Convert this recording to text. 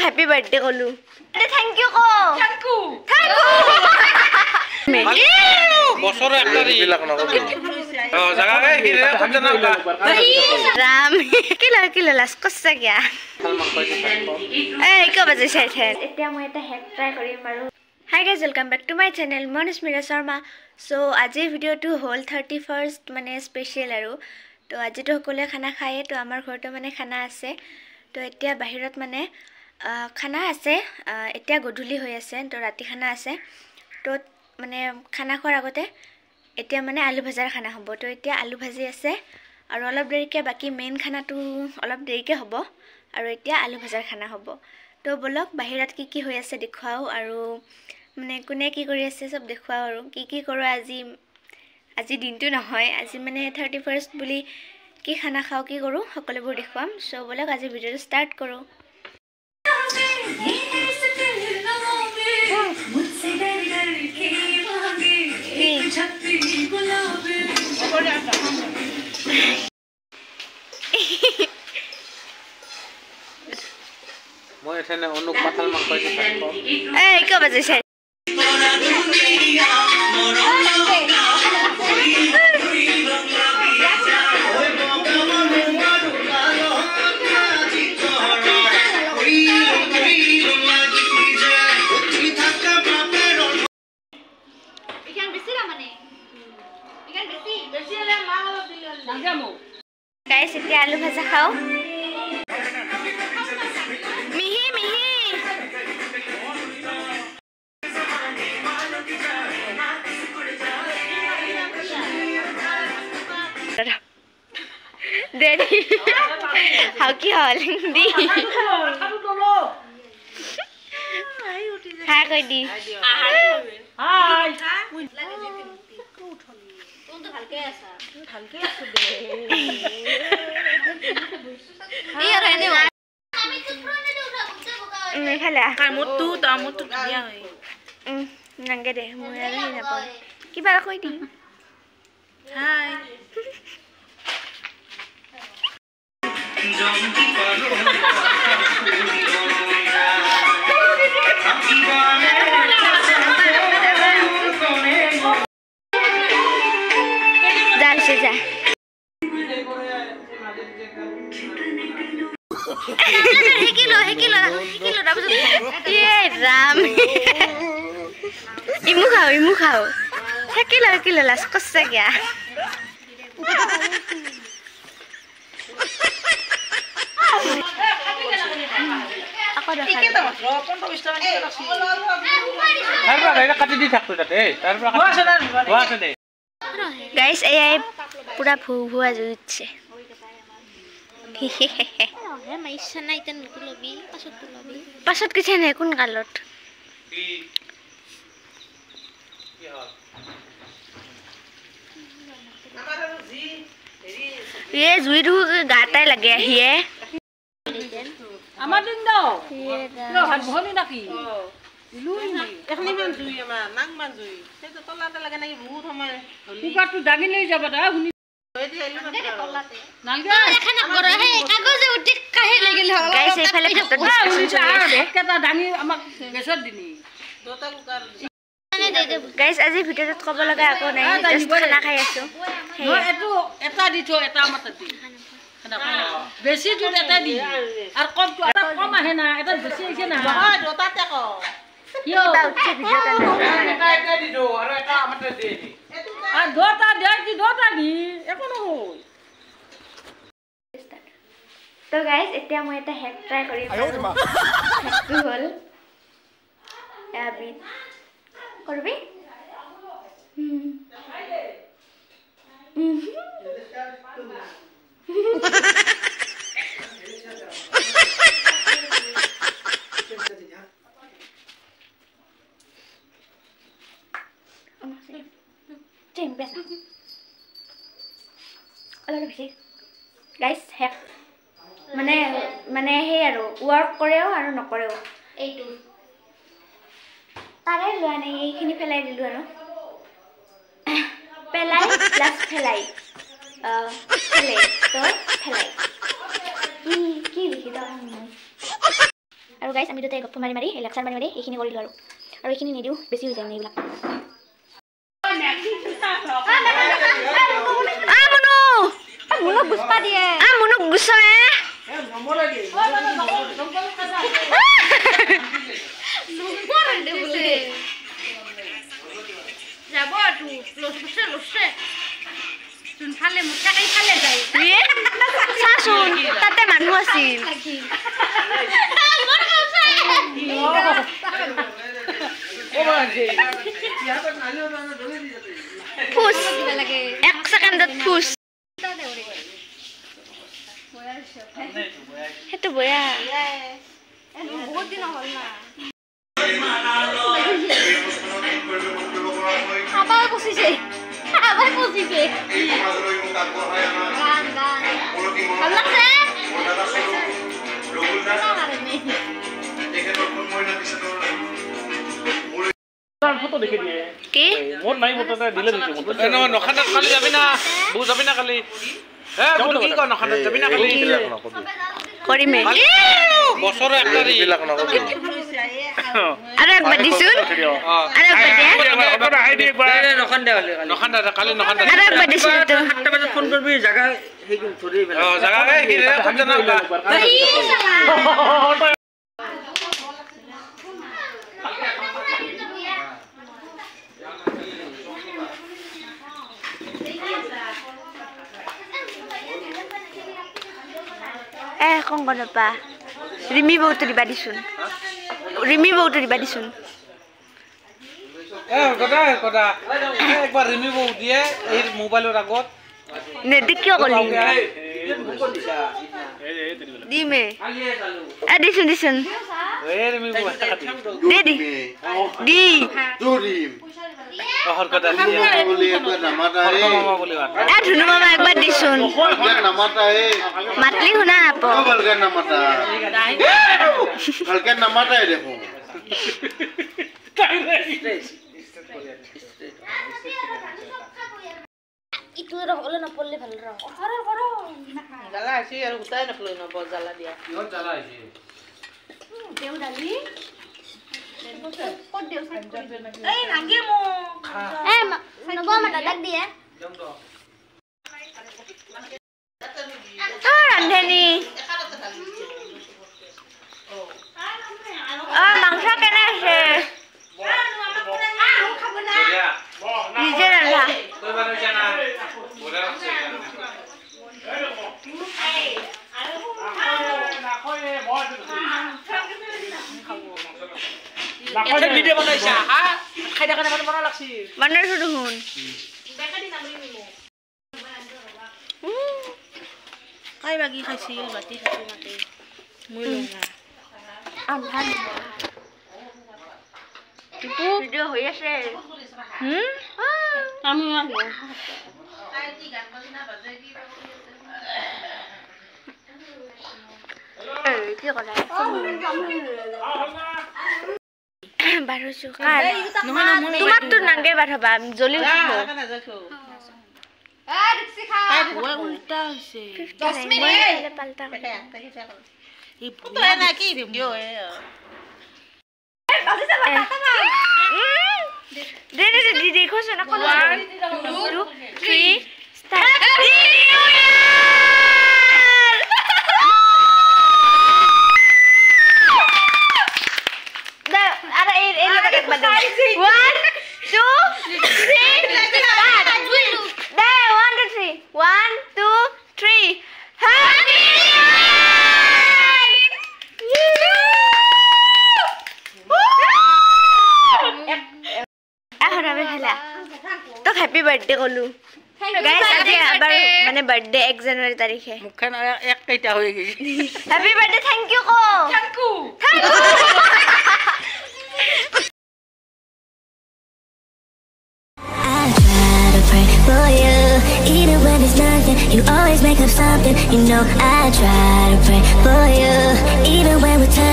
Happy birthday কলু thank you কো thank U বছর একটা বিলাক নকবি জায়গায় হিরে খঞ্জন না রাম কিলো লাস কচ্চা গিয়া এই কো বাজে চাইছে এতিয়া মই এটা হেক ট্রাই কৰিম আৰু hi guys welcome back to my channel Manusmita Sharma so আজিৰ ভিডিঅ'টো হ'ল 31st মানে স্পেশাল আৰু তো আজিতো সকলোৱে খানা খায়ে তো আমাৰ ঘৰতো মানে খানা আছে তো এতিয়া বাহিৰত মানে খানা আছে এতিয়া গধূলি হৈ আছে তো ৰাতি খানা আছে তো মানে খানা খোৱাৰ আগতে এতিয়া মানে আলু ভাজাৰ খানা হ'ব তো এতিয়া আলু ভাজি আছে আৰু অলপ দেৰিকে বাকি মেইন খানাটো অলপ দেৰিকে হ'ব আৰু এতিয়া আলু ভাজাৰ খানা হ'ব তো বলক বাহিৰত কি হৈ আছে দেখুৱাও আৰু মানে কোনে কি কৰি আছে সব দেখুৱাও আৰু কি কৰো আজি দিনটো নহয় আজি মানে 31st বুলি কি খানা খাও কি কৰো সকলোবোৰ দেখুৱাম সো বলক আজি ভিডিঅ'টো ষ্টাৰ্ট কৰো মই এখানে অনুক পাতাল মাংস দিতে থাকব এই কো বাজে চাই guys এতিয়া আলু ভাজা খাও মিহি Daddy, how ki hauling di? Hi, koi di. Hi. तुम तो हल्के ऐसा दे. ये रहने वाला. Hala. Kamu tuh dia. Nangga deh, mau ada ini apa? Kibar koi di. Hi. जा हे किलो ये राम इमु खाओ हे किलो लास कच्चा गया aku dah guys ai pura bhua juচ্ছে হে মাইছা নাই তেন লবি পাছত কিছে নাই কোন কালত ये जुई रु गाताय लगे हिए আমার দিন দাও লো হাত ভনি নাকি লুই এখনি মান জুই আমা নাং মান জুই সেটা তলাতে লাগে নাকি বহুত সময় কুকারটো দাগি লৈ যাব দা হুনি হই দি আইলো না তলাতে নালগে এখানে করে হে কাগজে উঠি কাহে লাগিল গাইস এফালে ভাত ডিসকাশন চলি আছে কেটা দাঙি আমাক গেছত দিনি দুটা কুকার গাইস আজি ভিডিওত কব লগা আকো নাই জাস্ট খানা খাই আছো নো এটো এটা দিছো এটা আমাতে দি বেশি দুধ এটা দি আর কম তো এটা কম আহে না এটা বেশি আইছে না হয় দুটাতে ক কিও বাউছে ভিডিও এটা এটা দি দো আর এটা আমাতে দে দি আর দুটা দি একো নহই তো গাইস এতিয়া মই এটা হেক ট্রাই কৰিম হেকটো হল এবি কৰবি গাইস হেক মানে হে আৰু ওয়াৰ্ক কৰেও আৰু নকৰেও এইটো তাৰে লোৱা নাই এইখিনি পেলাই দিলো আৰু পেলাই প্লাস ফেলাই ফেলে তো ফেলাই কি লিখি দাও গাইজ আমি দুটাই গপ্প মাৰি এই লেকচাৰ মাৰি এইখিনি কৰিলোঁ আৰু এইখিনি নিদিওঁ বেছি হৈ যায় মানে এইবিলাক মুনুক গুচপা দিয়ে মুনুক গুচায় যাব লছে ফালে মুঠাকাই ফালে যায় চাচোন তাতে মানুহ আছিল ফুস এক সেকেন্ডত ফুস হেতু বয়া বহুত দিন হল না আবার বসিছে গান গান ভাল লাগছে ফটো দেখি দিয়ে কি মোর নাই ফটোটা দিলে দিছে মোর না নখানা কালি যাবি না বউ যাবি না কালি বউ কি কর নখানা যাবি না কালি করিমে বছরে একটা দিলাক না আরে একবার দিছুন আরে একবার দে নখানা কালি নখানা আরে একবার দিছুন তো 7টা বাজে ফোন করবি জায়গা হেগুন ধরে ফেলা জায়গা কি রে কোন জানা কংকনপা ৰিমি বৌটো দিবা দিছোন ৰিমি বৌটো দিবা দিছোন কদা একবাৰ ৰিমি বৌ দিয়ে এই মোবাইলৰ আগত নেদি কিয় কলি দিমে দিছোন দিছোন ৰিমি বৌ দে দি দি দৌৰিম হৰকদা বলি একবাৰ নামাতা হে ধুনু মামা একবাৰ দিছোন নামাতা হে মাতলি শুনা আপ ভালকে নামাতা হে দেখো ইটো ৰহলে নপৰলে ভাল ৰহ জ্বালা আছে আৰু উঠাই নাপলো ন বৰ জ্বালা দিয়া কিহত জ্বালা আছে দেউ দালি ক'ত দেউ এই নাগে মোক নব মা দাদাক দিয়ে ৰান্ধনি মাংস কেনে আছে নিজে ৰান্ধা ভিডিঅ' বনাইছা হা খাই থকা নাই বনাব লাগছি বনাইছো দেখোন কাই বাগি খাইছিল বাতি খাইছিল মাতে মই লঙা আন্ধাৰ টিপু ভিডিঅ' হৈ আছে আমি আগে কি কৰা বাৰছো কাৰ তোমাকতো নাংগে বাঢ়বা জ্বলি উঠিব উল্টা হৈছে পাল্টা কি ভিডিঅ' দে দেখোচোন আকৌ 1 2 3 ষ্টাৰ্ট हैप्पी बर्थडे কলু গাইস আজি আবার মানে বার্থডে 1 জানুয়ারি তারিখে মুখখান এক কইটা হয়ে গেছে হ্যাপি বার্থডে থ্যাংক ইউ কো thank you for you, even when there's nothing, you always make up something. You know I try to pray for you, even when we're touching.